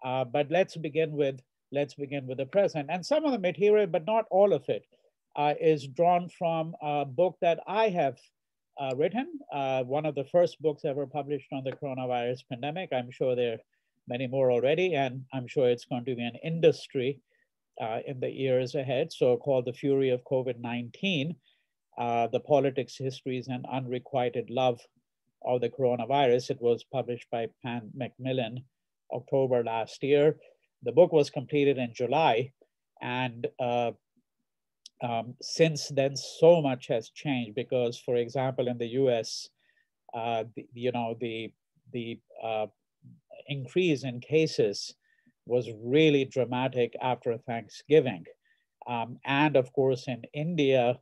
But let's begin with the present. And some of the material, but not all of it, is drawn from a book that I have written, one of the first books ever published on the coronavirus pandemic. I'm sure there are many more already, and I'm sure it's going to be an industry in the years ahead. So called The Fury of COVID-19, The Politics, Histories, and Unrequited Love of the Coronavirus. It was published by Macmillan October last year. The book was completed in July, and since then, so much has changed because, for example, in the U.S., the increase in cases was really dramatic after Thanksgiving, and of course, in India,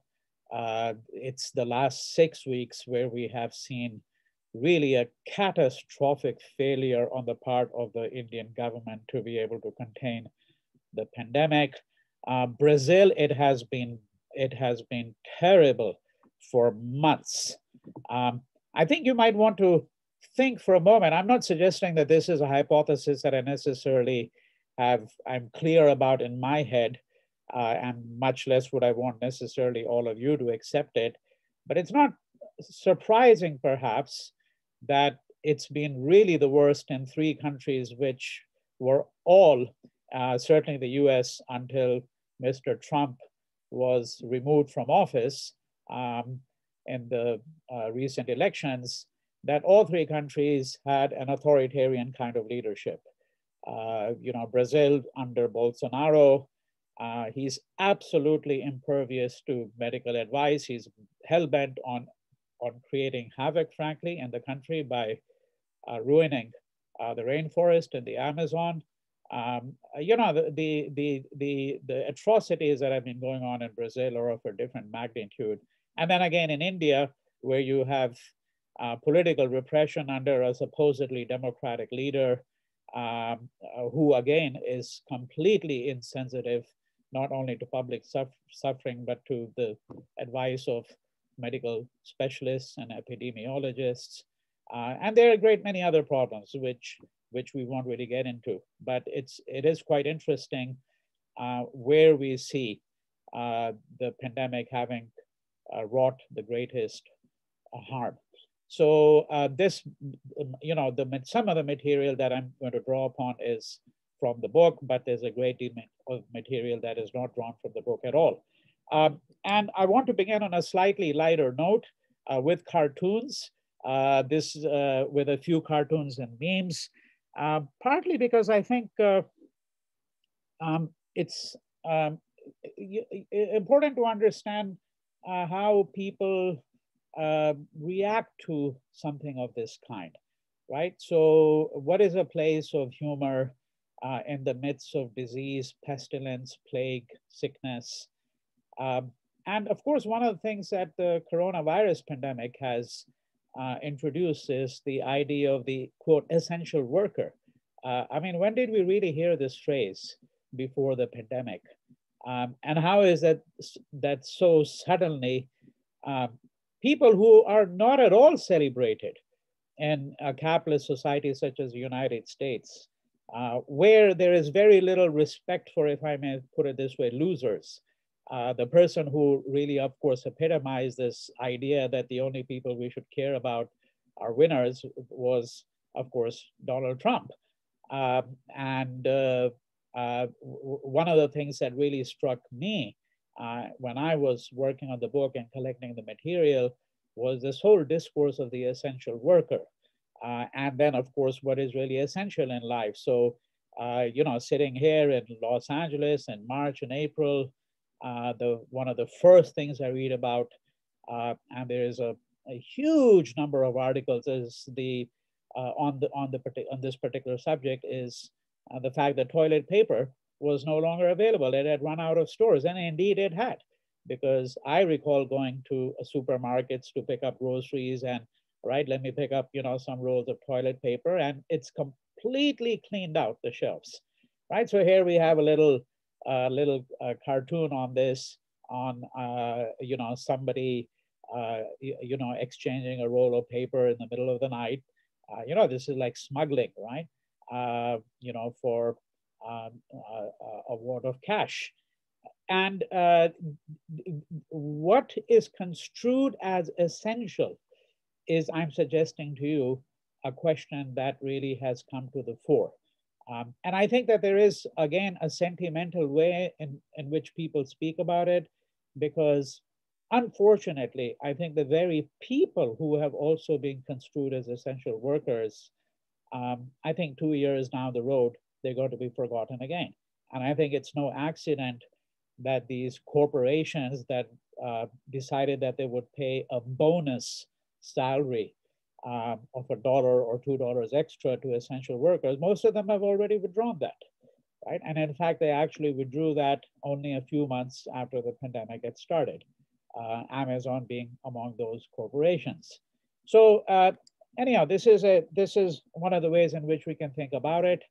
it's the last 6 weeks where we have seen really a catastrophic failure on the part of the Indian government to be able to contain the pandemic. Brazil, it has been terrible for months. I think you might want to think for a moment. I'm not suggesting that this is a hypothesis that I necessarily I'm clear about in my head, and much less would I want necessarily all of you to accept it. But it's not surprising, perhaps, that it's been really the worst in 3 countries, which were all, certainly the US until Mr. Trump was removed from office in the recent elections, that all 3 countries had an authoritarian kind of leadership. Brazil under Bolsonaro, he's absolutely impervious to medical advice. He's hell-bent on creating havoc, frankly, in the country by ruining the rainforest and the Amazon. The atrocities that have been going on in Brazil are of a different magnitude. And then again in India, where you have political repression under a supposedly democratic leader, who again is completely insensitive, not only to public suffering, but to the advice of medical specialists and epidemiologists. And there are a great many other problems which we won't really get into. But it is quite interesting where we see the pandemic having wrought the greatest harm. So some of the material that I'm going to draw upon is from the book, but there's a great deal of material that is not drawn from the book at all. And I want to begin on a slightly lighter note with cartoons. This with a few cartoons and memes, partly because I think it's important to understand how people react to something of this kind, right? So what is a place of humor in the midst of disease, pestilence, plague, sickness? And of course, one of the things that the coronavirus pandemic has introduced is the idea of the, quote, essential worker. I mean, when did we really hear this phrase before the pandemic? And how is that so suddenly people who are not at all celebrated in a capitalist society such as the United States, where there is very little respect for, if I may put it this way, losers. The person who really, of course, epitomized this idea that the only people we should care about are winners was, of course, Donald Trump. And one of the things that really struck me when I was working on the book and collecting the material was this whole discourse of the essential worker. And then, of course, what is really essential in life. So, sitting here in Los Angeles in March and April, one of the first things I read about, and there is a huge number of articles, is on this particular subject, is the fact that toilet paper was no longer available. It had run out of stores, and indeed it had, because I recall going to supermarkets to pick up groceries and, right, let me pick up, some rolls of toilet paper, and it's completely cleaned out the shelves, right? So here we have a little cartoon on this, on somebody exchanging a roll of paper in the middle of the night. This is like smuggling, right? for a wad of cash. And what is construed as essential is, I'm suggesting to you, a question that really has come to the fore. And I think that there is, again, a sentimental way in which people speak about it, because unfortunately, I think the very people who have also been construed as essential workers, I think 2 years down the road, they're going to be forgotten again. And I think it's no accident that these corporations that decided that they would pay a bonus salary of $1 or $2 extra to essential workers, most of them have already withdrawn that, right? And in fact, they actually withdrew that only a few months after the pandemic had started, Amazon being among those corporations. So anyhow, this is one of the ways in which we can think about it.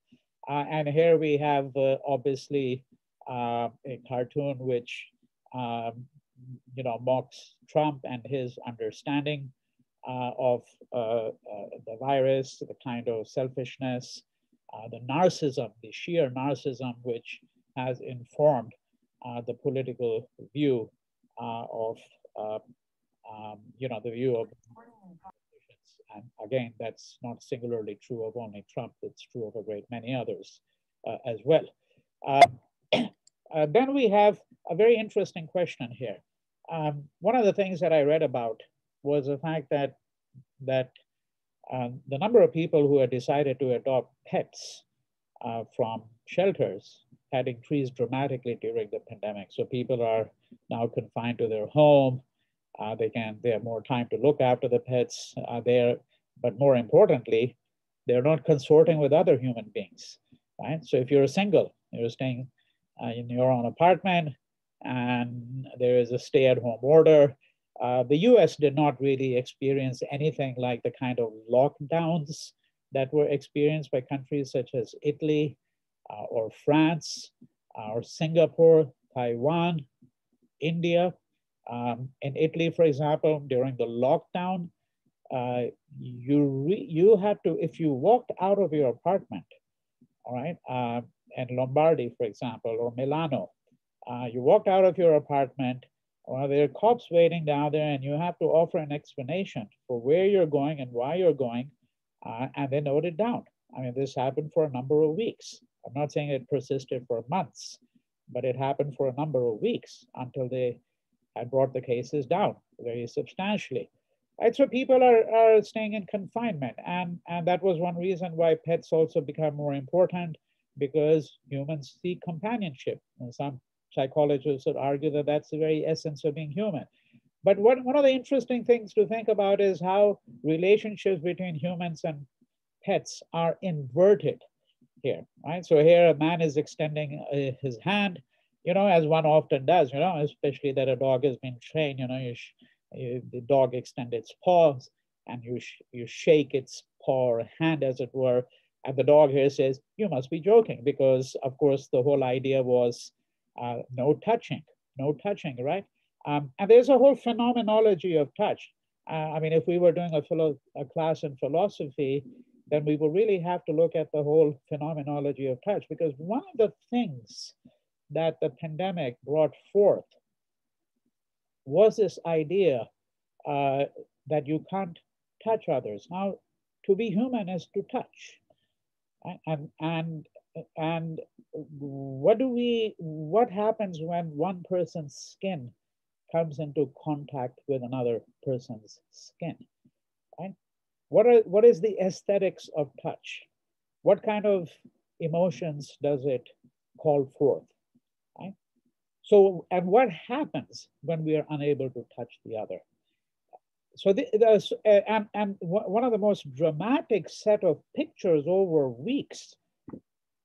And here we have obviously a cartoon which mocks Trump and his understanding of the virus, the kind of selfishness, the narcissism, the sheer narcissism which has informed the political view of the view of politicians. And again, that's not singularly true of only Trump, it's true of a great many others as well. Then we have a very interesting question here. One of the things that I read about was the fact that the number of people who had decided to adopt pets from shelters had increased dramatically during the pandemic. So people are now confined to their home. They have more time to look after the pets there, but more importantly, they're not consorting with other human beings, right? So if you're single, you're staying in your own apartment, and there is a stay-at-home order. The US did not really experience anything like the kind of lockdowns that were experienced by countries such as Italy or France or Singapore, Taiwan, India. In Italy, for example, during the lockdown, you had to, if you walked out of your apartment, all right, in Lombardy, for example, or Milano, you walked out of your apartment, well, there are cops waiting down there, and you have to offer an explanation for where you're going and why you're going, and they note it down. I mean, this happened for a number of weeks. I'm not saying it persisted for months, but it happened for a number of weeks until they had brought the cases down very substantially. Right, so people are staying in confinement, and that was one reason why pets also become more important, because humans seek companionship. And some psychologists would argue that that's the very essence of being human. But one of the interesting things to think about is how relationships between humans and pets are inverted here, right? So here a man is extending his hand, as one often does, especially that a dog has been trained, the dog extends its paws, and you shake its paw or hand, as it were, and the dog here says, "You must be joking," because, of course, the whole idea was no touching, right? And there's a whole phenomenology of touch. I mean, if we were doing a class in philosophy, then we would really have to look at the whole phenomenology of touch, because one of the things that the pandemic brought forth was this idea that you can't touch others. Now, to be human is to touch, and what happens when one person's skin comes into contact with another person's skin, right? What is the aesthetics of touch? What kind of emotions does it call forth, right? So, and what happens when we are unable to touch the other? So one of the most dramatic set of pictures over weeks,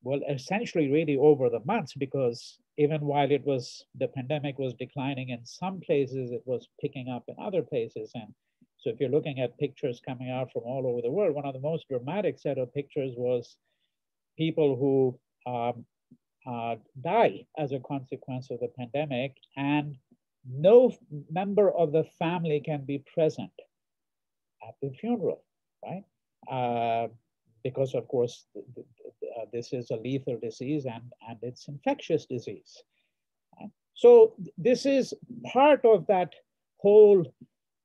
well, essentially really over the months, because even while the pandemic was declining in some places, it was picking up in other places. And so if you're looking at pictures coming out from all over the world, one of the most dramatic set of pictures was people who die as a consequence of the pandemic, and no member of the family can be present at the funeral, right? because of course, this is a lethal disease and it's infectious disease. So this is part of that whole,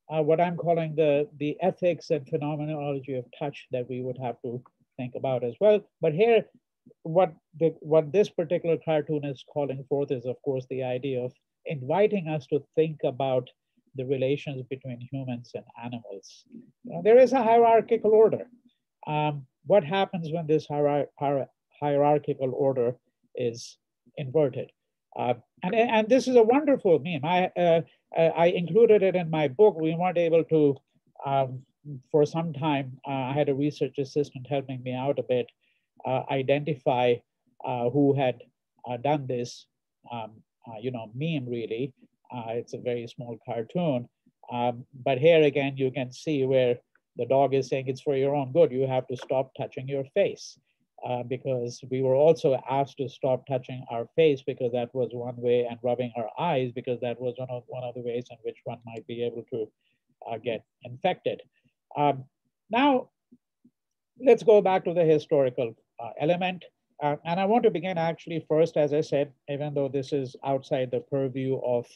what I'm calling the ethics and phenomenology of touch that we would have to think about as well. But here, what this particular cartoon is calling forth is, of course, the idea of inviting us to think about the relations between humans and animals. There is a hierarchical order. What happens when this hierarchical order is inverted? And this is a wonderful meme. I included it in my book. We weren't able to, for some time, I had a research assistant helping me out a bit, identify who had done this, meme really. It's a very small cartoon. But here again, you can see where the dog is saying it's for your own good. You have to stop touching your face. Because we were also asked to stop touching our face because that was one way, and rubbing our eyes because that was one of the ways in which one might be able to get infected. Now, let's go back to the historical element. And I want to begin actually first, as I said, even though this is outside the purview of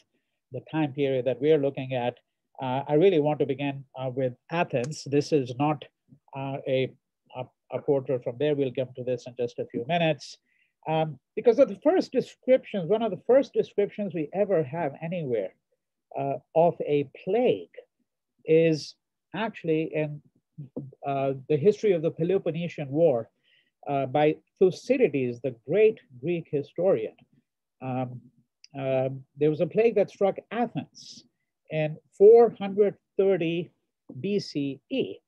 the time period that we're looking at, I really want to begin with Athens. This is not a portrait from there. We'll get to this in just a few minutes. Because of the first descriptions, one of the first descriptions we ever have anywhere of a plague is actually in the history of the Peloponnesian War by Thucydides, the great Greek historian. There was a plague that struck Athens in 430 BCE.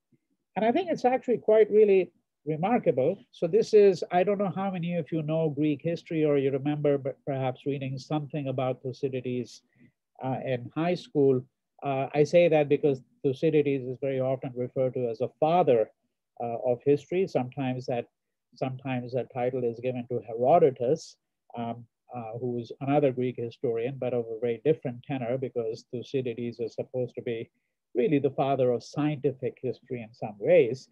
And I think it's actually quite really remarkable. So this is, I don't know how many of you know Greek history or you remember perhaps reading something about Thucydides in high school. I say that because Thucydides is very often referred to as a father of history. Sometimes that title is given to Herodotus, who's another Greek historian, but of a very different tenor, because Thucydides is supposed to be really the father of scientific history in some ways.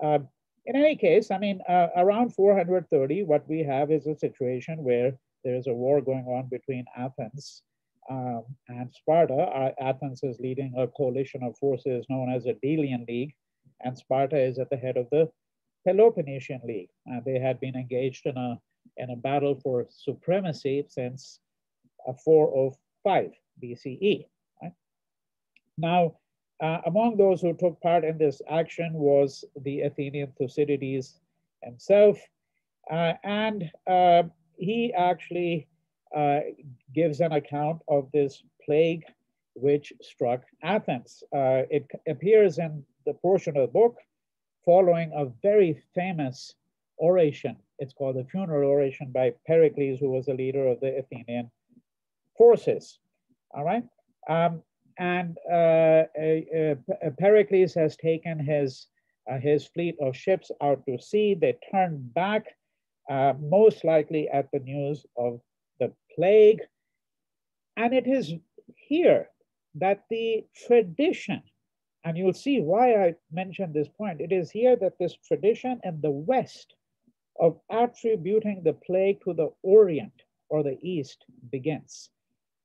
In any case, I mean, around 430, what we have is a situation where there is a war going on between Athens and Sparta. Athens is leading a coalition of forces known as the Delian League, and Sparta is at the head of the Peloponnesian League. They had been engaged in a battle for supremacy since 405 BCE. Right? Now, among those who took part in this action was the Athenian Thucydides himself. And he actually gives an account of this plague which struck Athens. It appears in the portion of the book following a very famous oration. It's called the funeral oration by Pericles, who was the leader of the Athenian forces. All right. And Pericles has taken his fleet of ships out to sea. They turned back, most likely at the news of the plague. And it is here that the tradition, and you'll see why I mentioned this point, it is here that this tradition in the West of attributing the plague to the Orient or the East begins.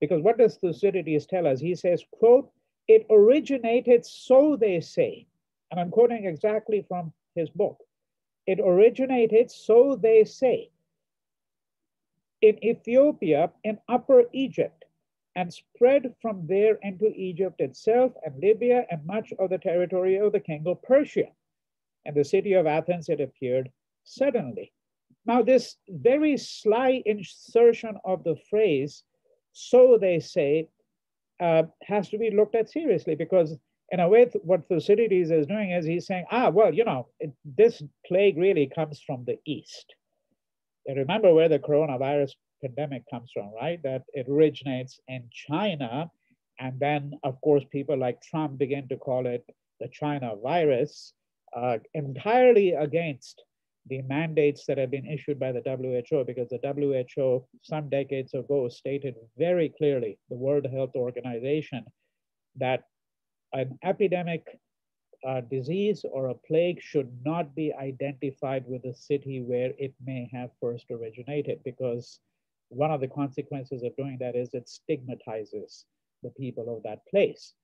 Because what does Thucydides tell us? He says, quote, "It originated, so they say," and I'm quoting exactly from his book. "It originated, so they say, in Ethiopia, in Upper Egypt, and spread from there into Egypt itself and Libya and much of the territory of the king of Persia. And the city of Athens, it appeared suddenly." Now, this very sly insertion of the phrase, "so they say," has to be looked at seriously, because in a way, what Thucydides is doing is he's saying, well, this plague really comes from the East. And remember where the coronavirus pandemic comes from, right? That it originates in China. And then, of course, people like Trump begin to call it the China virus, entirely against the mandates that have been issued by the WHO, because the WHO some decades ago stated very clearly, the World Health Organization, that an epidemic disease or a plague should not be identified with the city where it may have first originated, because one of the consequences of doing that is it stigmatizes the people of that place.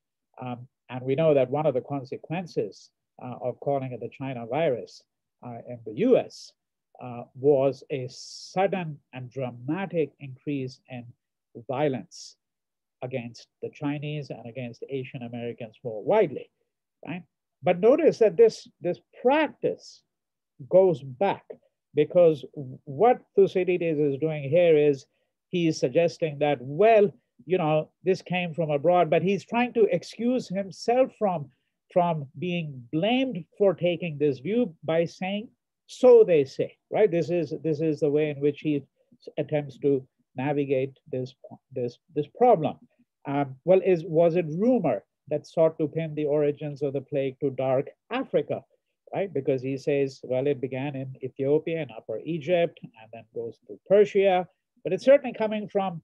And we know that one of the consequences of calling it the China virus in the US was a sudden and dramatic increase in violence against the Chinese and against Asian Americans more widely, right? But notice that this practice goes back, because what Thucydides is doing here is he's suggesting that, well, you know, this came from abroad, but he's trying to excuse himself from being blamed for taking this view by saying, so they say, right? This is the way in which he attempts to navigate this problem. Was it rumor that sought to pin the origins of the plague to dark Africa, right? Because he says, well, it began in Ethiopia and Upper Egypt and then goes to Persia, but it's certainly coming from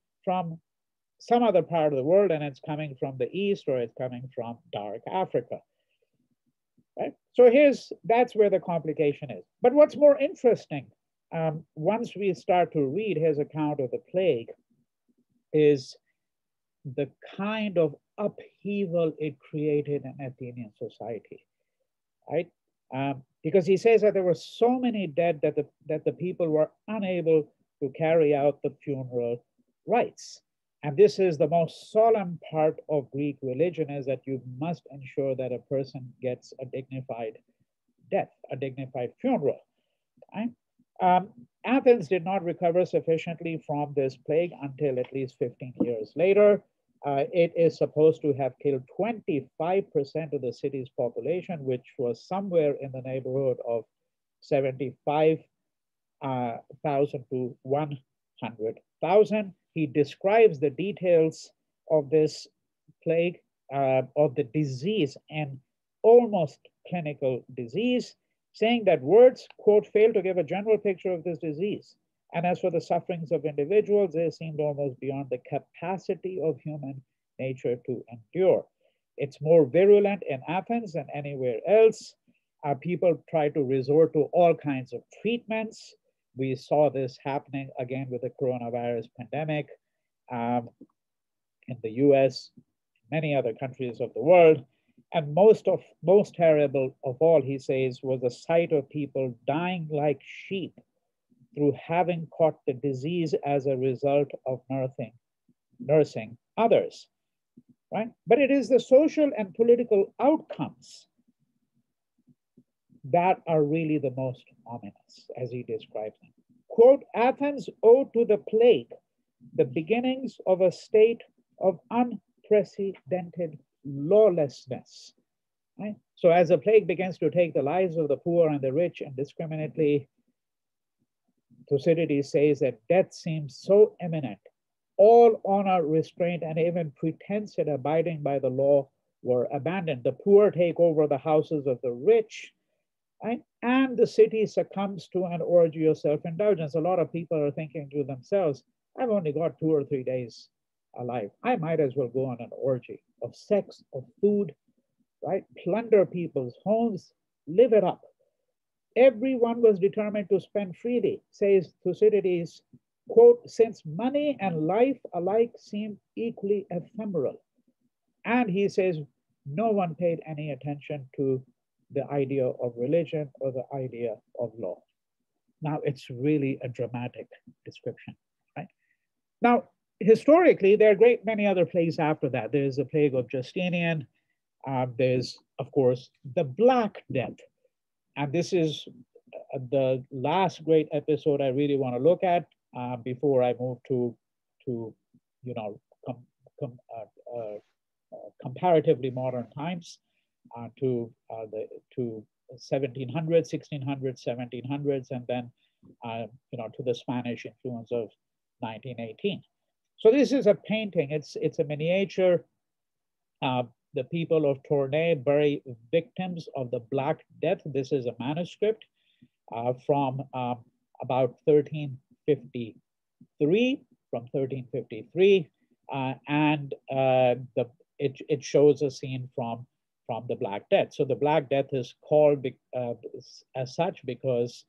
some other part of the world, and it's coming from the East, or it's coming from dark Africa, right? So that's where the complication is. But what's more interesting, once we start to read his account of the plague, is the kind of upheaval it created in Athenian society, right? Because he says that there were so many dead that the people were unable to carry out the funeral rites. And this is the most solemn part of Greek religion, is that you must ensure that a person gets a dignified death, a dignified funeral, right? Athens did not recover sufficiently from this plague until at least 15 years later. It is supposed to have killed 25% of the city's population, which was somewhere in the neighborhood of 75,000 to 100,000. He describes the details of this plague, of the disease, and almost clinical disease, saying that words, quote, fail to give a general picture of this disease. And as for the sufferings of individuals, they seemed almost beyond the capacity of human nature to endure. It's more virulent in Athens than anywhere else. People try to resort to all kinds of treatments. We saw this happening again with the coronavirus pandemic in the US, many other countries of the world. And most terrible of all, he says, was the sight of people dying like sheep through having caught the disease as a result of nursing others, right? But it is the social and political outcomes that are really the most ominous, as he describes them. Quote, Athens owed to the plague the beginnings of a state of unprecedented lawlessness, right? So as the plague begins to take the lives of the poor and the rich indiscriminately, Thucydides says that death seems so imminent. All honor, restraint, and even pretense at abiding by the law were abandoned. The poor take over the houses of the rich, right? And the city succumbs to an orgy of self-indulgence. A lot of people are thinking to themselves, I've only got 2 or 3 days alive. I might as well go on an orgy of sex, of food, right? Plunder people's homes, live it up. Everyone was determined to spend freely, says Thucydides, quote, since money and life alike seemed equally ephemeral. And he says, no one paid any attention to the idea of religion or the idea of law. Now, it's really a dramatic description, right? Now, historically, there are many other plagues after that. There's the plague of Justinian. There's, of course, the Black Death. And this is the last great episode I really want to look at before I move to comparatively modern times, to 1700s, 1600s, 1700s, and then to the Spanish influenza of 1918. So this is a painting. It's a miniature. The people of Tournai bury victims of the Black Death. This is a manuscript from about 1353, and it shows a scene from from the Black Death. So the Black Death is called as such because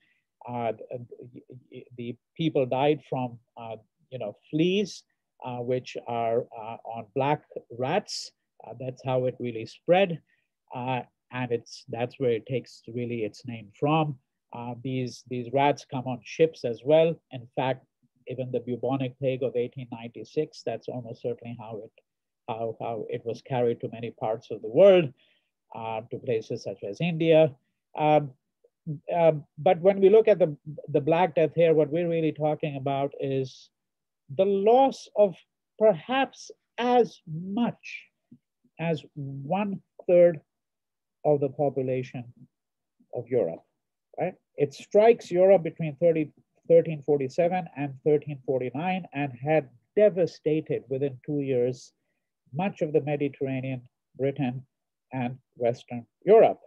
the people died from fleas, which are on black rats. That's how it really spread, and that's where it takes really its name from. These rats come on ships as well. In fact, even the bubonic plague of 1896, that's almost certainly how it was carried to many parts of the world, to places such as India. But when we look at the Black Death here, what we're really talking about is the loss of perhaps as much as 1/3 of the population of Europe, right? It strikes Europe between 1347 and 1349 and had devastated within 2 years much of the Mediterranean, Britain, and Western Europe,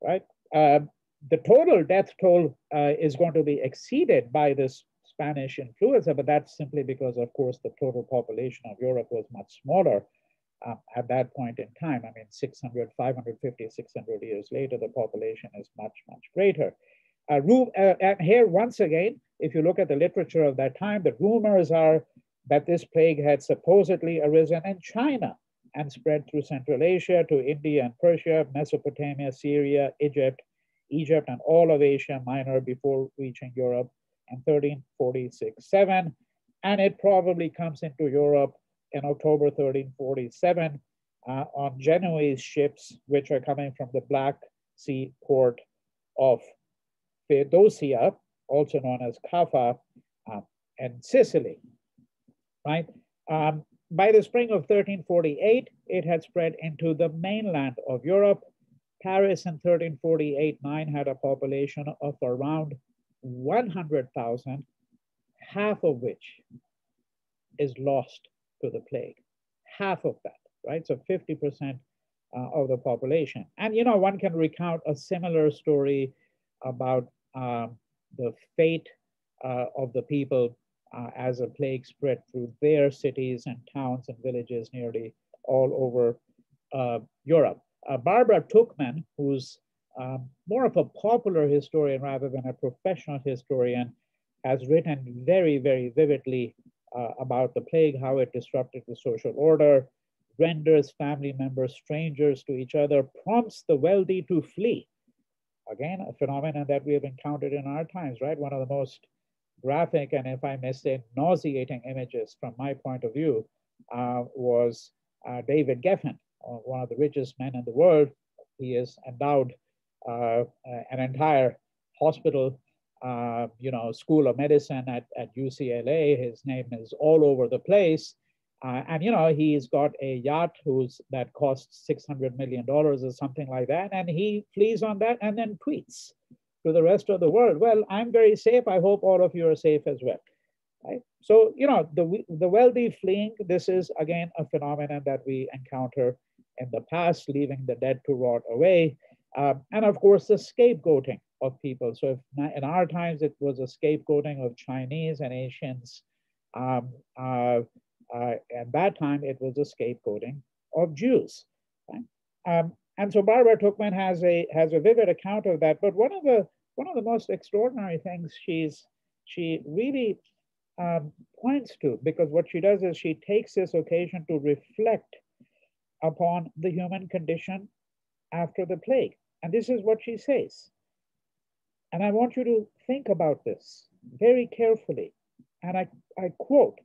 right? The total death toll is going to be exceeded by this Spanish influenza, but that's simply because, of course, the total population of Europe was much smaller at that point in time. I mean, 550, 600 years later, the population is much, much greater. And here, once again, if you look at the literature of that time, the rumors are that this plague had supposedly arisen in China and spread through Central Asia to India and Persia, Mesopotamia, Syria, Egypt, and all of Asia Minor before reaching Europe in 1346-7. And it probably comes into Europe in October 1347 on Genoese ships, which are coming from the Black Sea port of Feodosia, also known as Kaffa, and Sicily, right? By the spring of 1348, it had spread into the mainland of Europe. Paris in 1348-9 had a population of around 100,000, half of which is lost to the plague. Half of that, right? So 50% of the population. And, one can recount a similar story about the fate of the people as a plague spread through their cities and towns and villages nearly all over Europe. Barbara Tuchman, who's more of a popular historian rather than a professional historian, has written very, very vividly about the plague, how it disrupted the social order, renders family members strangers to each other, prompts the wealthy to flee. Again, a phenomenon that we have encountered in our times, right? One of the most graphic and, if I may say, nauseating images from my point of view was David Geffen, one of the richest men in the world. He has endowed an entire hospital, school of medicine at UCLA. His name is all over the place. And he's got a yacht that costs $600 million or something like that. And he flees on that and then tweets to the rest of the world, well, I'm very safe. I hope all of you are safe as well. Right? So, the wealthy fleeing, this is, again, a phenomenon that we encounter in the past, leaving the dead to rot away. And of course, the scapegoating of people. So if in our times, it was a scapegoating of Chinese and Asians. At that time, it was a scapegoating of Jews. Right? And so Barbara Tuchman has a vivid account of that. But one of the most extraordinary things she really points to, because what she does is she takes this occasion to reflect upon the human condition after the plague. And this is what she says. And I want you to think about this very carefully. And I quote,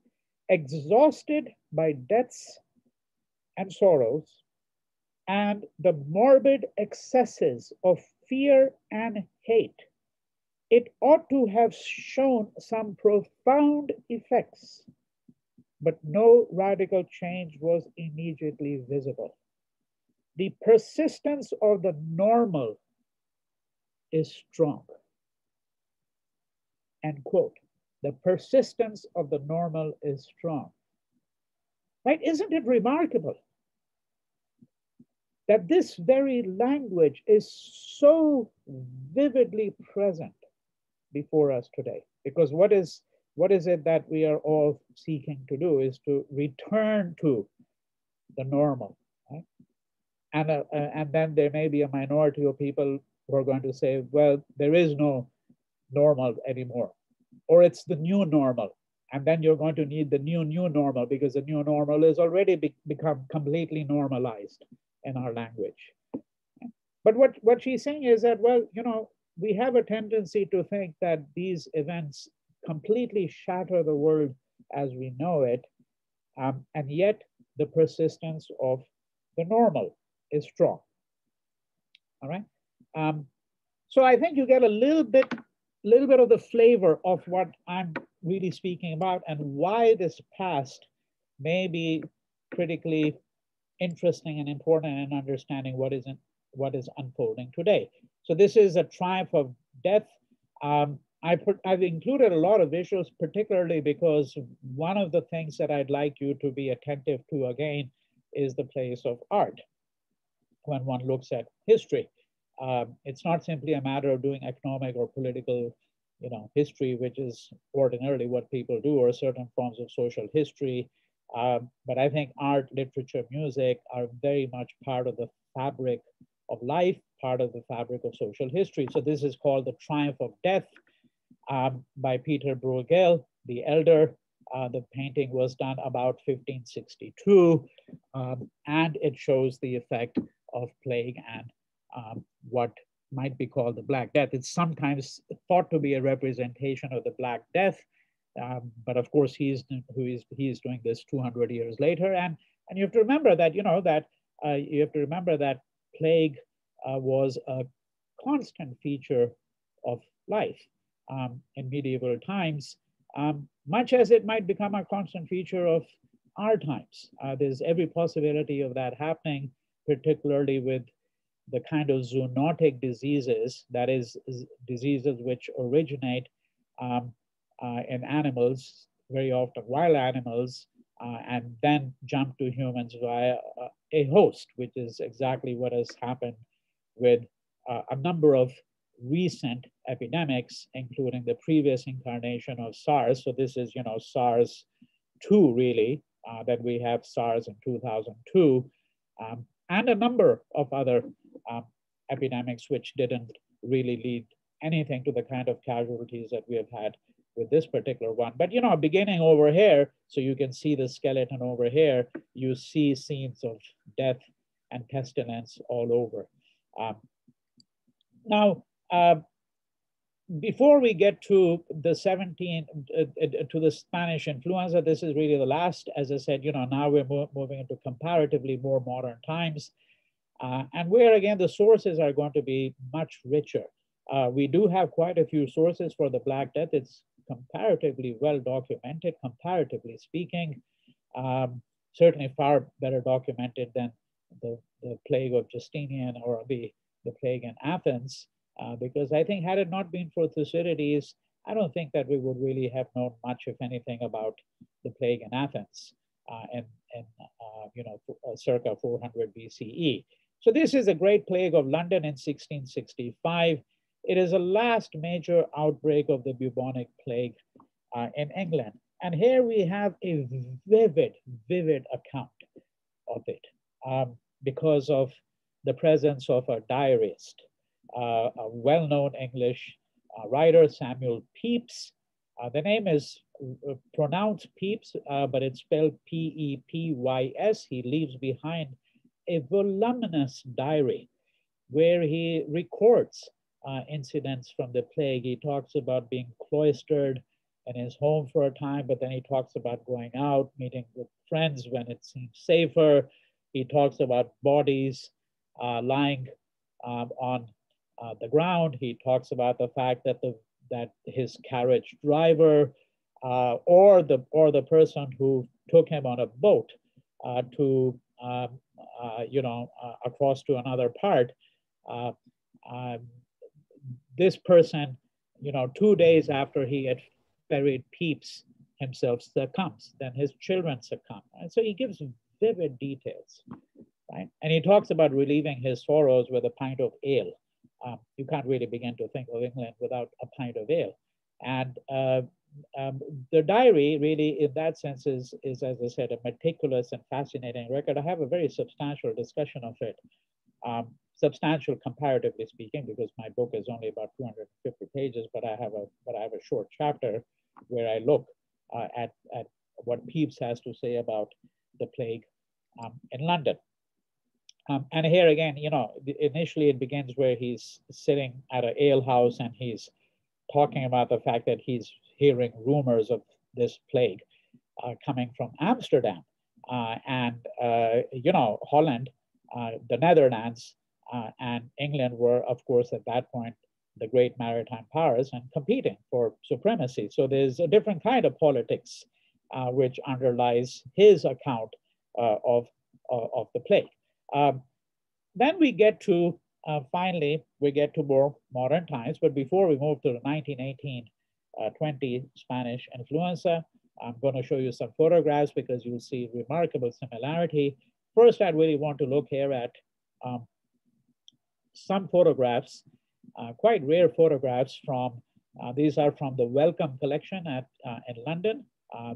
exhausted by deaths and sorrows and the morbid excesses of fear and hate, it ought to have shown some profound effects, but no radical change was immediately visible. The persistence of the normal is strong. End quote. The persistence of the normal is strong. Right? Isn't it remarkable that this very language is so vividly present before us today? Because what is it that we are all seeking to do is to return to the normal, right? and then there may be a minority of people who are going to say, well, there is no normal anymore, or it's the new normal. And then you're going to need the new normal, because the new normal is already become completely normalized in our language. But what she's saying is that, well, we have a tendency to think that these events completely shatter the world as we know it, and yet the persistence of the normal is strong. All right. So I think you get a little bit of the flavor of what I'm really speaking about, and why this past may be critically interesting and important in understanding what is unfolding today. So this is a triumph of death. I've included a lot of visuals, particularly because one of the things that I'd like you to be attentive to again is the place of art when one looks at history. It's not simply a matter of doing economic or political, history, which is ordinarily what people do, or certain forms of social history. But I think art, literature, music are very much part of the fabric of life, part of the fabric of social history. So this is called The Triumph of Death by Peter Bruegel the Elder. The painting was done about 1562, and it shows the effect of plague and what might be called the Black Death. It's sometimes thought to be a representation of the Black Death, but of course he's doing this 200 years later, and you have to remember that plague was a constant feature of life in medieval times, much as it might become a constant feature of our times. There's every possibility of that happening, particularly with the kind of zoonotic diseases, that is, diseases which originate in animals, very often wild animals, and then jump to humans via a host, which is exactly what has happened with a number of recent epidemics, including the previous incarnation of Sars. So this is, SARS 2, really, that we have SARS in 2002, and a number of other epidemics which didn't really lead anything to the kind of casualties that we have had with this particular one. But, beginning over here, so you can see the skeleton over here, you see scenes of death and pestilence all over. Now, before we get to the to the Spanish influenza, this is really the last. As I said, now we're moving into comparatively more modern times, and where again the sources are going to be much richer. We do have quite a few sources for the Black Death. It's comparatively well documented, comparatively speaking, certainly far better documented than the plague of Justinian or the plague in Athens. Because I think had it not been for Thucydides, I don't think that we would really have known much, if anything, about the plague in Athens in circa 400 BCE. So this is a great plague of London in 1665. It is the last major outbreak of the bubonic plague in England. And here we have a vivid account of it because of the presence of a diarist, a well-known English writer, Samuel Pepys. The name is pronounced Peeps, but it's spelled P-E-P-Y-S. He leaves behind a voluminous diary where he records incidents from the plague. He talks about being cloistered in his home for a time, but then he talks about going out, meeting with friends when it seems safer. He talks about bodies lying on the ground. He talks about the fact that that his carriage driver or the person who took him on a boat to across to another part, this person, 2 days after he had ferried Peeps himself, succumbs. Then his children succumb. And so he gives vivid details, right? And he talks about relieving his sorrows with a pint of ale. You can't really begin to think of England without a pint of ale. And the diary really, in that sense, is, as I said, a meticulous and fascinating record. I have a very substantial discussion of it, substantial comparatively speaking, because my book is only about 250 pages, but I have a short chapter where I look at what Peeps has to say about the plague in London. And here again, you know, initially it begins where he's sitting at an ale house and he's talking about the fact that he's hearing rumors of this plague coming from Amsterdam and, you know, Holland, the Netherlands, and England were, of course, at that point, the great maritime powers and competing for supremacy. So there's a different kind of politics which underlies his account of the plague. Then we get to, finally, we get to more modern times. But before we move to the 1918-20 Spanish influenza, I'm going to show you some photographs because you'll see remarkable similarity. First, I really want to look here at some photographs, quite rare photographs from, these are from the Wellcome collection in London.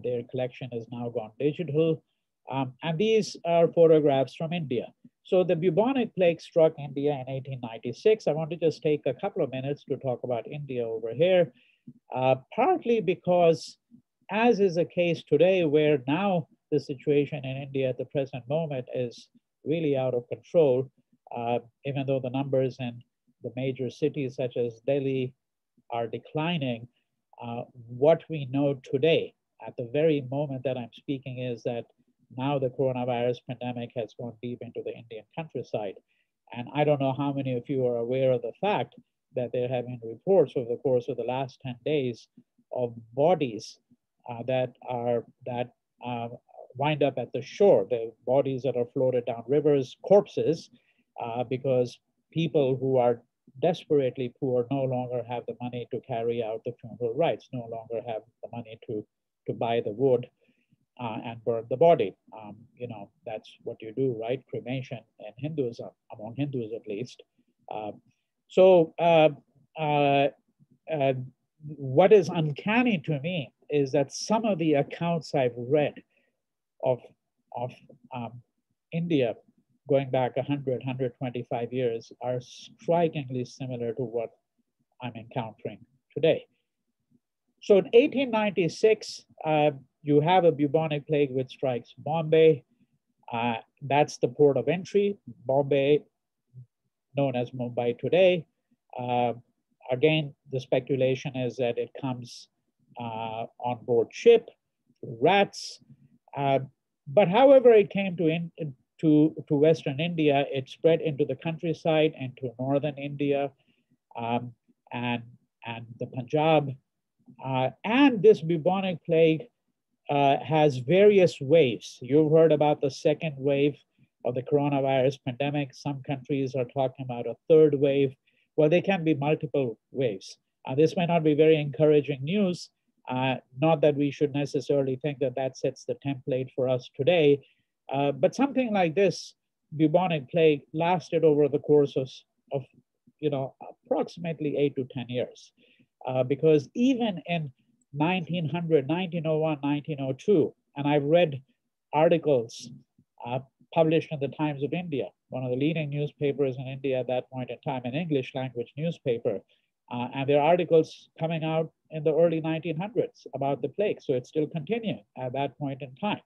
Their collection is now gone digital. And these are photographs from India. So the bubonic plague struck India in 1896. I want to just take a couple of minutes to talk about India over here, partly because, as is the case today, where now the situation in India at the present moment is really out of control, even though the numbers in the major cities such as Delhi are declining, what we know today at the very moment that I'm speaking is that now the coronavirus pandemic has gone deep into the Indian countryside. And I don't know how many of you are aware of the fact that there have been reports over the course of the last 10 days of bodies that wind up at the shore, the bodies that are floated down rivers, corpses, because people who are desperately poor no longer have the money to carry out the funeral rites, no longer have the money to buy the wood and burn the body. You know, that's what you do, right? Cremation in Hinduism, among Hindus at least. What is uncanny to me is that some of the accounts I've read of India going back 100, 125 years are strikingly similar to what I'm encountering today. So in 1896, you have a bubonic plague which strikes Bombay. That's the port of entry, Bombay, known as Mumbai today. Again, the speculation is that it comes on board ship, rats. But however it came to Western India, it spread into the countryside, into northern India, and the Punjab. And this bubonic plague has various waves. You've heard about the second wave of the coronavirus pandemic. Some countries are talking about a third wave. Well, there can be multiple waves. This may not be very encouraging news, not that we should necessarily think that that sets the template for us today, but something like this bubonic plague lasted over the course of you know, approximately 8 to 10 years. Because even in 1900, 1901, 1902, and I've read articles published in the Times of India, one of the leading newspapers in India at that point in time, an English language newspaper, and there are articles coming out in the early 1900s about the plague, so it's still continuing at that point in time.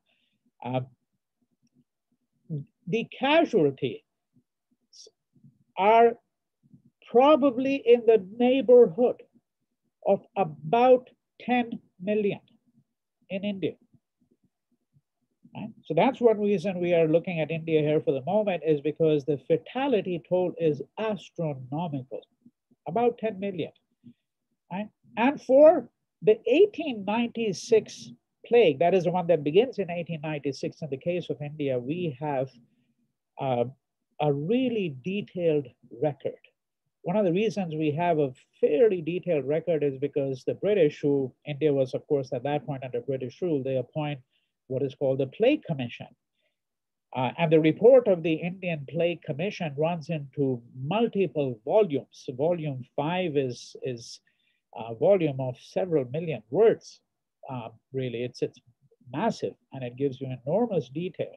The casualties are probably in the neighborhood of about 10 million in India. Right? So that's one reason we are looking at India here for the moment, is because the fatality toll is astronomical, about 10 million. Right? And for the 1896 plague, that is the one that begins in 1896, in the case of India, we have a really detailed record. One of the reasons we have a fairly detailed record is because the British, who India was, of course, at that point under British rule, they appoint what is called the Plague Commission. And the report of the Indian Plague Commission runs into multiple volumes. Volume 5 is a volume of several million words. really. It's massive, and it gives you enormous detail.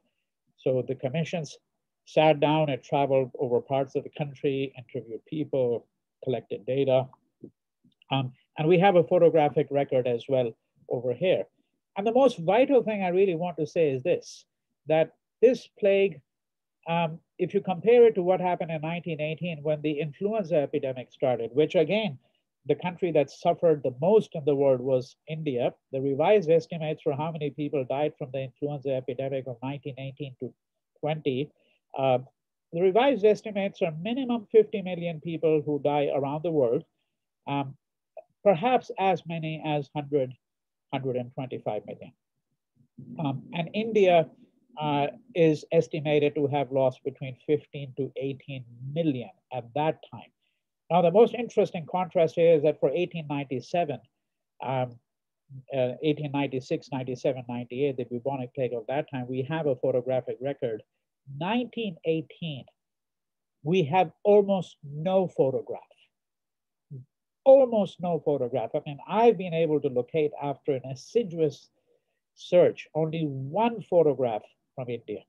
So the commissions sat down and traveled over parts of the country, interviewed people, collected data. And we have a photographic record as well over here. And the most vital thing I really want to say is this, that this plague, if you compare it to what happened in 1918 when the influenza epidemic started, which again, the country that suffered the most in the world was India. The revised estimates for how many people died from the influenza epidemic of 1918 to 20, the revised estimates are minimum 50 million people who die around the world, perhaps as many as 125 million. And India is estimated to have lost between 15 to 18 million at that time. Now, the most interesting contrast here is that for 1897, 1896, 97, 98, the bubonic plague of that time, we have a photographic record. 1918, we have almost no photograph. Almost no photograph. I mean, I've been able to locate, after an assiduous search, only one photograph from India.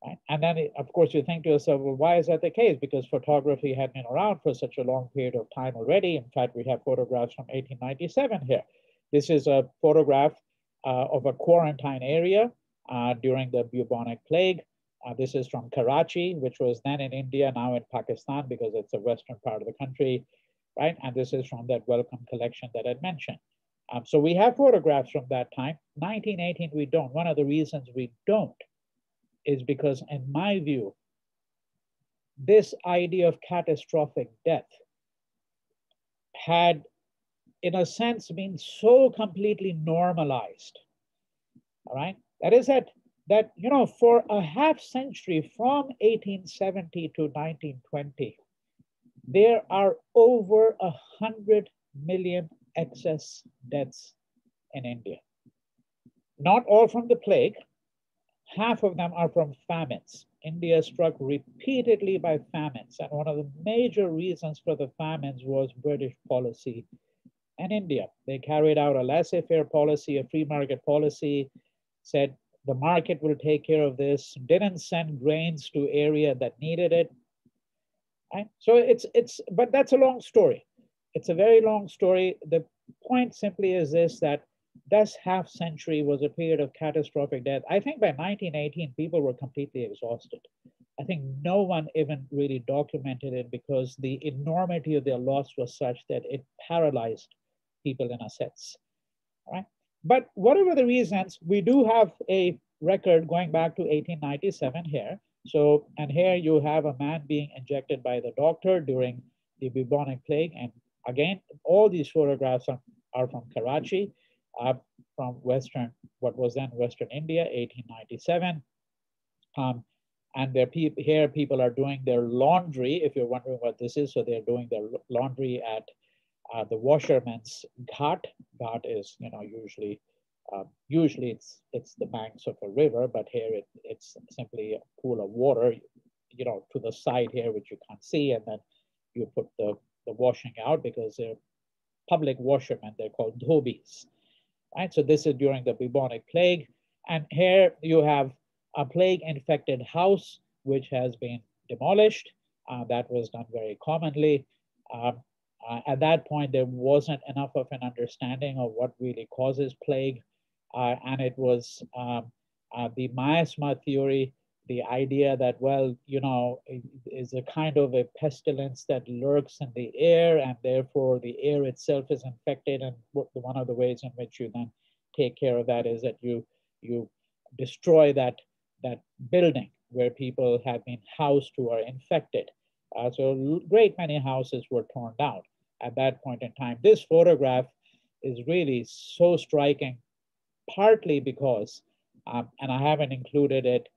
Right? And then, of course, you think to yourself, well, why is that the case? Because photography had been around for such a long period of time already. In fact, we have photographs from 1897 here. This is a photograph of a quarantine area during the bubonic plague. This is from Karachi, which was then in India, now in Pakistan, because it's a western part of the country, right? And this is from that Wellcome collection that I mentioned. So we have photographs from that time. 1918, we don't. One of the reasons we don't is because, in my view, this idea of catastrophic death had, in a sense, been so completely normalized, all right? That is that you know, for a half century, from 1870 to 1920, there are over 100 million excess deaths in India. Not all from the plague. Half of them are from famines. India is struck repeatedly by famines, and one of the major reasons for the famines was British policy in India. They carried out a laissez-faire policy, a free market policy, said the market will take care of this, didn't send grains to area that needed it. Right? So but that's a long story. It's a very long story. The point simply is this, that this half century was a period of catastrophic death. I think by 1918, people were completely exhausted. I think no one even really documented it because the enormity of their loss was such that it paralyzed people in a sense. Right? But whatever the reasons, we do have a record going back to 1897 here. So, and here you have a man being injected by the doctor during the bubonic plague. And again, all these photographs are from Karachi, from what was then Western India, 1897. And here people are doing their laundry, if you're wondering what this is. So they're doing their laundry at the washerman's ghat. Ghat is, you know, usually it's the banks of a river, but here it's simply a pool of water, you know, to the side here, which you can't see, and then you put the washing out because they're public washermen. They're called dhobis. Right? So this is during the bubonic plague. And here you have a plague-infected house, which has been demolished. That was done very commonly. At that point, there wasn't enough of an understanding of what really causes plague. And it was the miasma theory, the idea that, well, you know, is a kind of a pestilence that lurks in the air, and therefore the air itself is infected. And one of the ways in which you then take care of that is that you destroy that building where people have been housed who are infected. So a great many houses were torn down at that point in time. This photograph is really so striking, partly because, and I haven't included it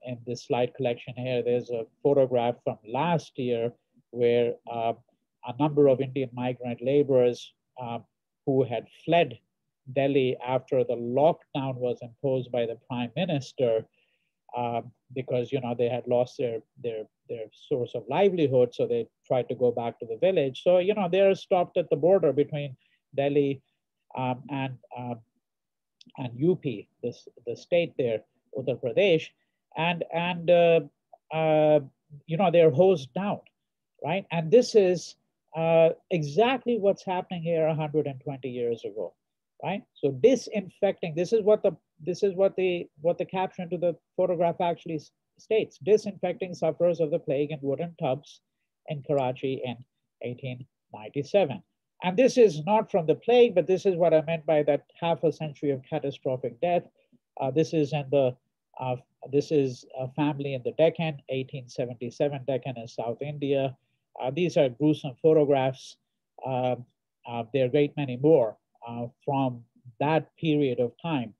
in this slide collection here, there's a photograph from last year where a number of Indian migrant laborers who had fled Delhi after the lockdown was imposed by the Prime Minister, because, you know, they had lost their source of livelihood, so they tried to go back to the village. So, you know, they're stopped at the border between Delhi and and UP, the state there, Uttar Pradesh, and they're hosed down, right? And this is exactly what's happening here 120 years ago, right? So disinfecting. This is what the caption to the photograph actually states: disinfecting sufferers of the plague in wooden tubs in Karachi in 1897. And this is not from the plague, but this is what I meant by that half a century of catastrophic death. This is a family in the Deccan, 1877. Deccan is South India. These are gruesome photographs. There are a great many more from that period of time.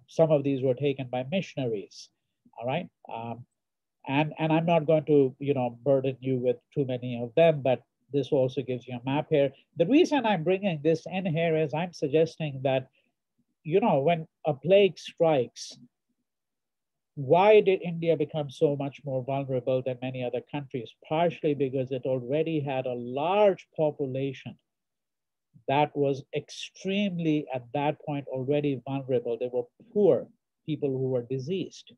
Some of these were taken by missionaries. All right. And I'm not going to, burden you with too many of them, but this also gives you a map here. The reason I'm bringing this in here is I'm suggesting that, when a plague strikes, why did India become so much more vulnerable than many other countries? Partially because it already had a large population that was extremely, at that point, already vulnerable. They were poor, people who were diseased,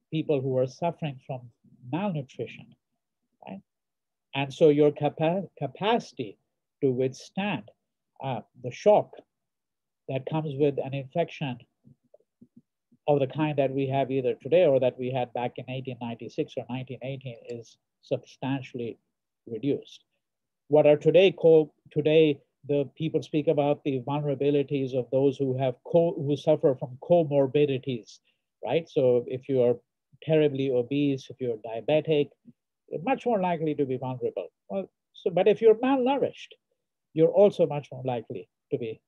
people who were suffering from malnutrition, right? And so your capacity to withstand the shock that comes with an infection of the kind that we have either today or that we had back in 1896 or 1918 is substantially reduced. What are today the people speak about the vulnerabilities of those who suffer from comorbidities, right? So if you are terribly obese, if you're diabetic, you're much more likely to be vulnerable. Well, but if you're malnourished, you're also much more likely to be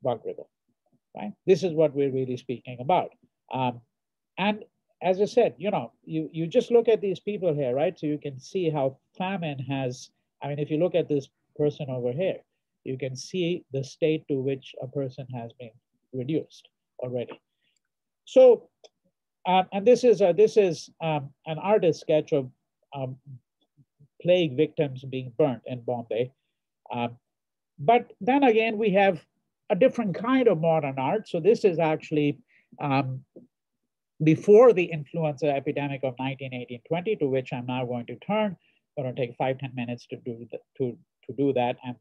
vulnerable, right? This is what we're really speaking about. And as I said, you just look at these people here, right? So you can see how famine has, if you look at this person over here, you can see the state to which a person has been reduced already. So, and this is an artist sketch of plague victims being burnt in Bombay. But then again, we have a different kind of modern art. So this is actually before the influenza epidemic of 1918-20, to which I'm now going to turn. I'm going to take 5-10 minutes to do that and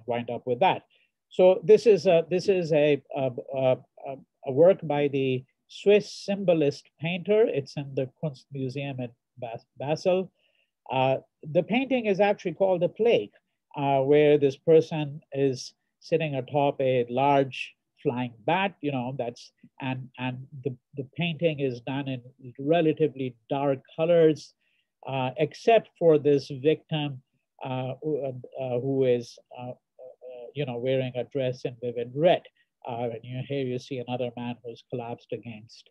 wind up with that. So this is a work by the Swiss symbolist painter. It's in the Kunstmuseum at Basel. The painting is actually called The Plague, where this person is sitting atop a large flying bat, and the painting is done in relatively dark colors, except for this victim who is, wearing a dress in vivid red. And here you see another man who's collapsed against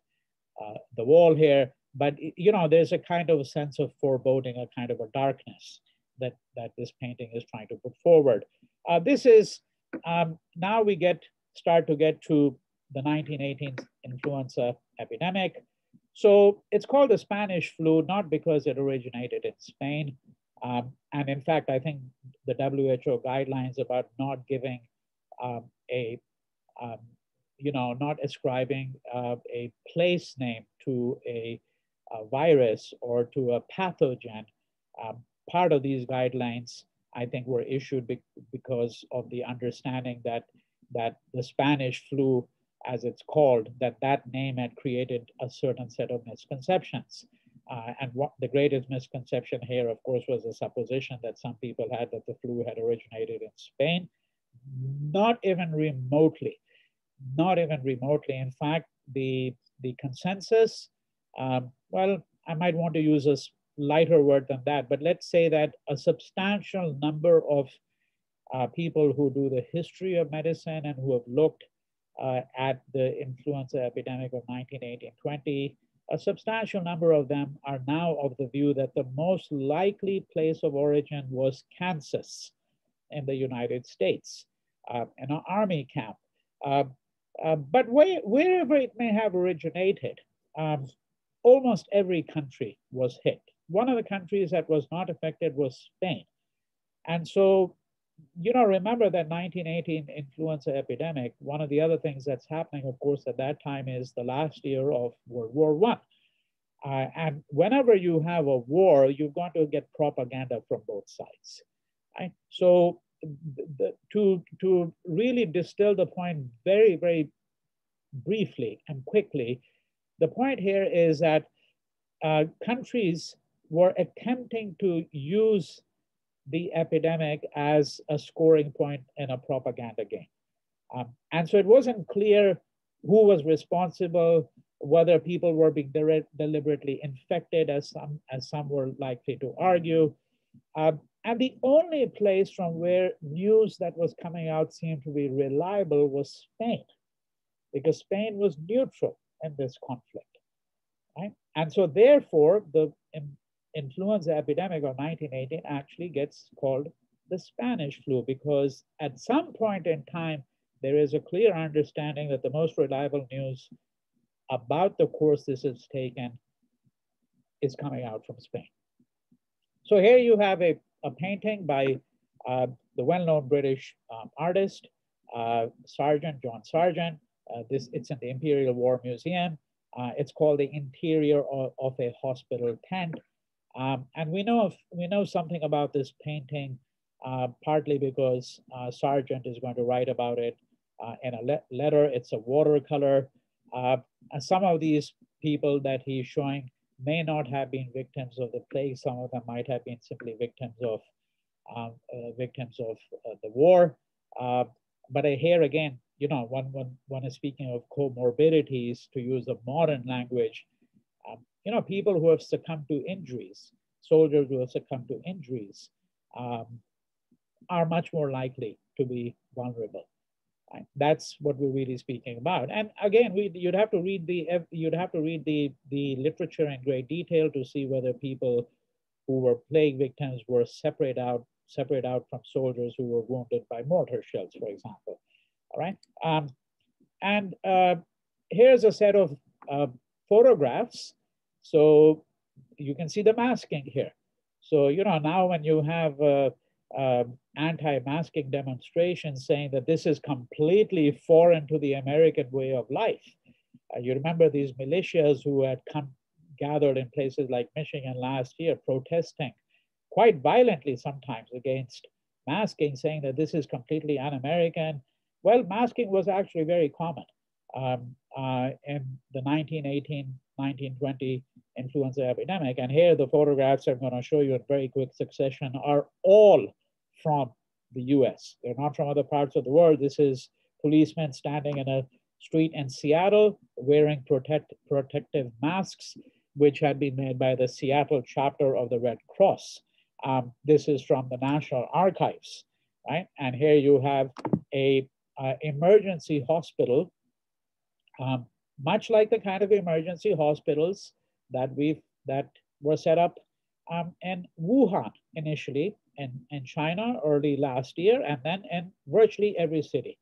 the wall here. But, there's a kind of a sense of foreboding, a kind of a darkness that this painting is trying to put forward. This is, now we start to get to the 1918 influenza epidemic. So it's called the Spanish flu, not because it originated in Spain. And in fact, I think the WHO guidelines about not giving not ascribing a place name to a virus or to a pathogen. Part of these guidelines, I think, were issued because of the understanding that the Spanish flu, as it's called, that name had created a certain set of misconceptions. And the greatest misconception here, of course, was the supposition that some people had that the flu had originated in Spain. Not even remotely. Not even remotely. In fact, the consensus, well, I might want to use a lighter word than that, but let's say that a substantial number of people who do the history of medicine and who have looked at the influenza epidemic of 1918-20, a substantial number of them are now of the view that the most likely place of origin was Kansas in the United States, in an army camp. But wherever it may have originated, almost every country was hit. One of the countries that was not affected was Spain. And so remember that 1918 influenza epidemic. One of the other things that's happening, of course, at that time is the last year of World War I. And whenever you have a war, you're going to get propaganda from both sides. Right? So to really distill the point very, very briefly and quickly, the point here is that countries were attempting to use the epidemic as a scoring point in a propaganda game. And so it wasn't clear who was responsible, whether people were being deliberately infected, as some were likely to argue. And the only place from where news that was coming out seemed to be reliable was Spain, because Spain was neutral in this conflict. Right? And so therefore, the influenza epidemic of 1918 actually gets called the Spanish flu, because at some point in time, there is a clear understanding that the most reliable news about the course this has taken is coming out from Spain. So here you have a painting by the well-known British artist, Sargent, John Sargent. It's in the Imperial War Museum. It's called the interior of a hospital tent. And we know something about this painting, partly because Sargent is going to write about it in a letter. It's a watercolor. And some of these people that he's showing may not have been victims of the plague. Some of them might have been simply victims of the war. But here again, one is speaking of comorbidities, to use a modern language. People who have succumbed to injuries, soldiers who have succumbed to injuries, are much more likely to be vulnerable. Right? That's what we're really speaking about. And again, you'd have to read the literature in great detail to see whether people who were plague victims were separate out from soldiers who were wounded by mortar shells, for example. All right. And here's a set of photographs. So you can see the masking here. So, now when you have anti-masking demonstrations saying that this is completely foreign to the American way of life. You remember these militias who had gathered in places like Michigan last year, protesting quite violently sometimes against masking, saying that this is completely un-American. Well, masking was actually very common in the 1918, 1920 influenza epidemic. And here the photographs I'm going to show you in very quick succession are all from the US. They're not from other parts of the world. This is policemen standing in a street in Seattle wearing protective masks, which had been made by the Seattle chapter of the Red Cross. This is from the National Archives, right? And here you have a emergency hospital, much like the kind of emergency hospitals that were set up in Wuhan initially in China early last year, and then in virtually every city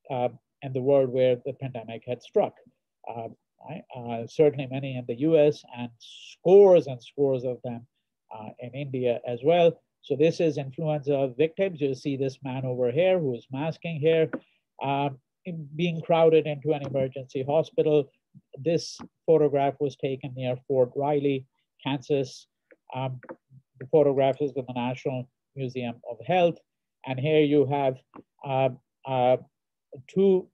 in the world where the pandemic had struck. Certainly many in the US, and scores of them in India as well. So this is influenza victims. You see this man over here who is masking here, being crowded into an emergency hospital. This photograph was taken near Fort Riley, Kansas. The photograph is in the National Museum of Health. And here you have two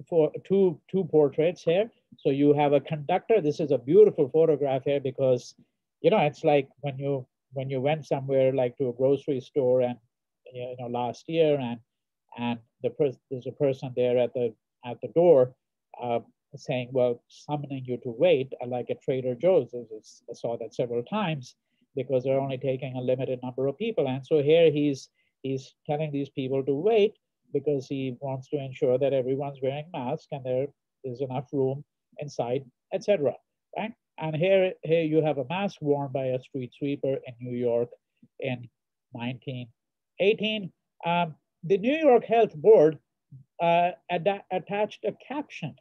portraits here. So you have a conductor. This is a beautiful photograph here because, it's like when you went somewhere like to a grocery store and, last year, and there's a person there at the door saying, well, summoning you to wait, like at Trader Joe's. I saw that several times because they're only taking a limited number of people. And so here he's telling these people to wait because he wants to ensure that everyone's wearing masks and there's enough room inside, etc. Right? And here you have a mask worn by a street sweeper in New York in 1918. The New York Health Board attached a caption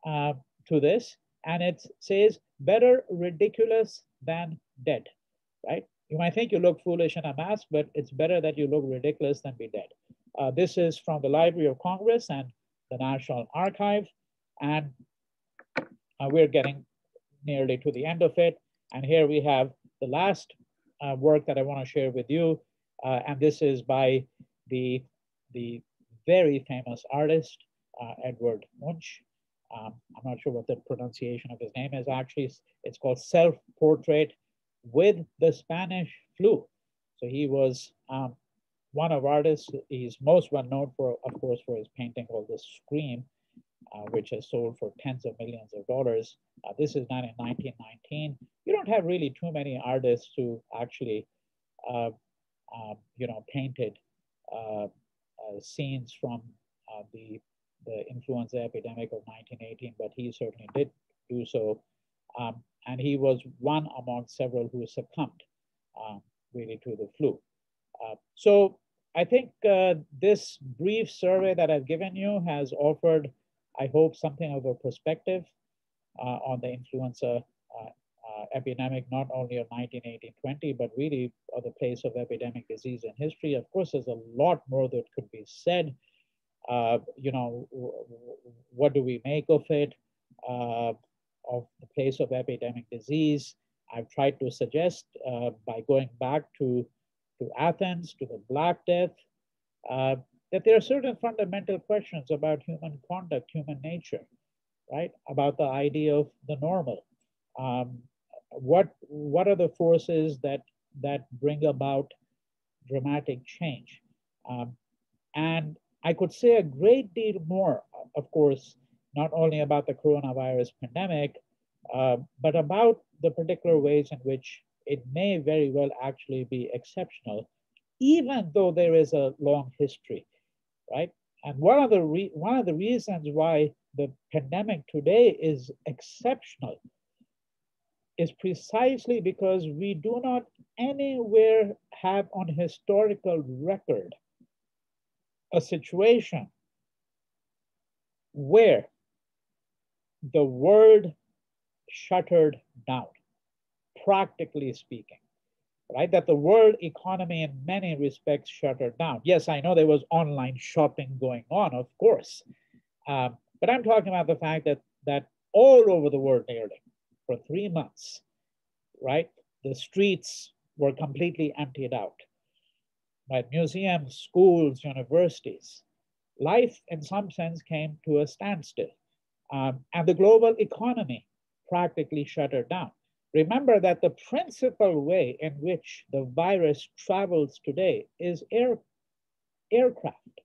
to this, and it says, "Better ridiculous than dead." Right? You might think you look foolish in a mask, but it's better that you look ridiculous than be dead. This is from the Library of Congress and the National Archive, and we're getting nearly to the end of it. And here we have the last work that I want to share with you, and this is by the very famous artist, Edward Munch. I'm not sure what the pronunciation of his name is actually. It's called Self-Portrait with the Spanish Flu. So he was one of artists. He's most well known for, of course, for his painting called The Scream, which has sold for tens of millions of dollars. This is done in 1919. You don't have really too many artists who actually, painted scenes from the influenza epidemic of 1918, but he certainly did do so. And he was one among several who succumbed really to the flu. So I think this brief survey that I've given you has offered, I hope, something of a perspective on the influenza epidemic, not only of 1918-20, but really of the place of epidemic disease in history. Of course, there's a lot more that could be said. What do we make of it, of the place of epidemic disease? I've tried to suggest by going back to Athens, to the Black Death, that there are certain fundamental questions about human conduct, human nature, right? About the idea of the normal. What are the forces that bring about dramatic change? And I could say a great deal more, of course, not only about the coronavirus pandemic, but about the particular ways in which it may very well actually be exceptional, even though there is a long history, right? And one of the reasons why the pandemic today is exceptional is precisely because we do not anywhere have on historical record a situation where the world shuttered down, practically speaking, right? That the world economy in many respects shuttered down. Yes, I know there was online shopping going on, of course, but I'm talking about the fact that all over the world nearly for 3 months, right? The streets were completely emptied out. Right? Museums, schools, universities, life in some sense came to a standstill. And the global economy practically shuttered down. Remember that the principal way in which the virus travels today is aircraft,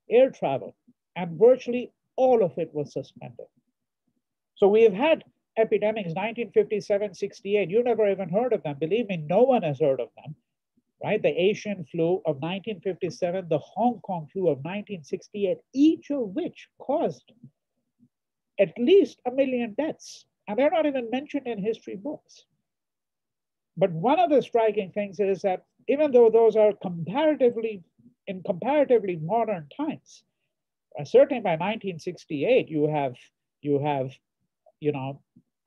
air travel, and virtually all of it was suspended. So we have had epidemics 1957, 68. You never even heard of them. Believe me, no one has heard of them. Right? The Asian flu of 1957, the Hong Kong flu of 1968, each of which caused at least 1 million deaths. And they're not even mentioned in history books. But one of the striking things is that even though those are comparatively modern times, certainly by 1968, you have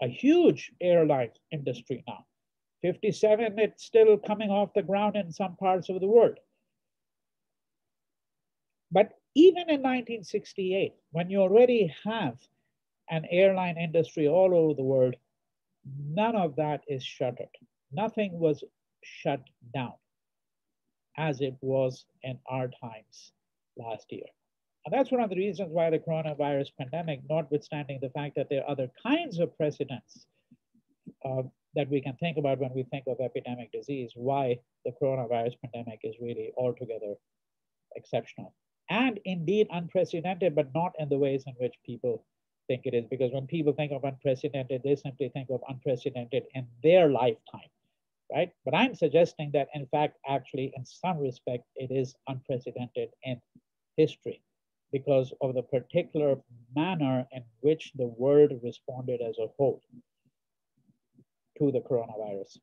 a huge airline industry now. 57, it's still coming off the ground in some parts of the world. But even in 1968, when you already have an airline industry all over the world, none of that is shuttered. Nothing was shut down as it was in our times last year. And that's one of the reasons why the coronavirus pandemic, notwithstanding the fact that there are other kinds of precedents that we can think about when we think of epidemic disease, why the coronavirus pandemic is really altogether exceptional. And indeed unprecedented, but not in the ways in which people think it is. Because when people think of unprecedented, they simply think of unprecedented in their lifetime, right? But I'm suggesting that in fact, actually, in some respect, it is unprecedented in history because of the particular manner in which the world responded as a whole to the coronavirus.